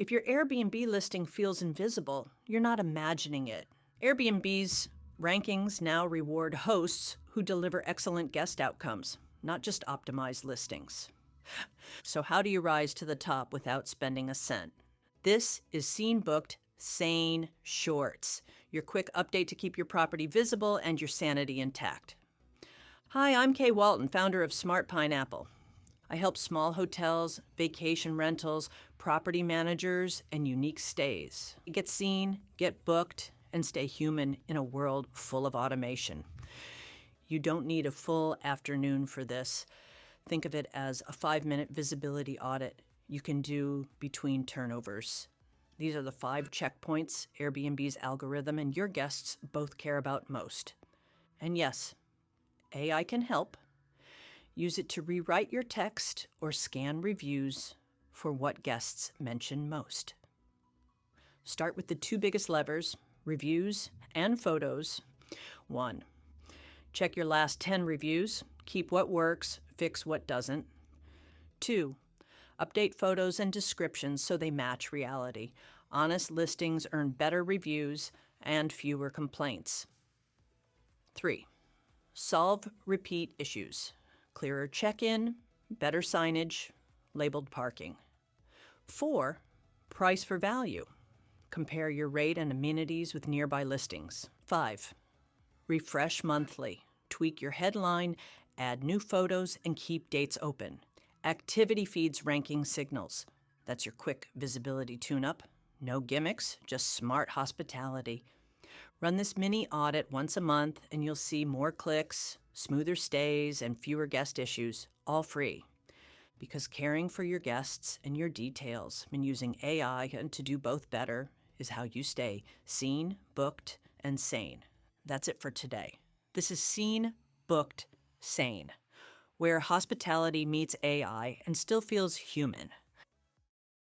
If your Airbnb listing feels invisible, you're not imagining it. Airbnb's rankings now reward hosts who deliver excellent guest outcomes, not just optimized listings. So how do you rise to the top without spending a cent? This is Scene Booked Sane Shorts, your quick update to keep your property visible and your sanity intact. Hi, I'm Kay Walten, founder of Smart Pineapple. I help small hotels, vacation rentals, property managers, and unique stays get seen, get booked, and stay human in a world full of automation. You don't need a full afternoon for this. Think of it as a 5-minute visibility audit you can do between turnovers. These are the 5 checkpoints Airbnb's algorithm and your guests both care about most. And yes, AI can help. Use it to rewrite your text or scan reviews for what guests mention most. Start with the 2 biggest levers, reviews and photos. 1. Check your last 10 reviews. Keep what works, fix what doesn't. 2. Update photos and descriptions so they match reality. Honest listings earn better reviews and fewer complaints. 3. Solve repeat issues. Clearer check-in, better signage, labeled parking. 4. Price for value. Compare your rate and amenities with nearby listings. 5. Refresh monthly. Tweak your headline, add new photos, and keep dates open. Activity feeds ranking signals. That's your quick visibility tune-up. No gimmicks, just smart hospitality. Run this mini audit once a month and you'll see more clicks, smoother stays, and fewer guest issues, all free. Because caring for your guests and your details and using AI to do both better is how you stay seen, booked, and sane. That's it for today. This is Scene Booked Sane, where hospitality meets AI and still feels human.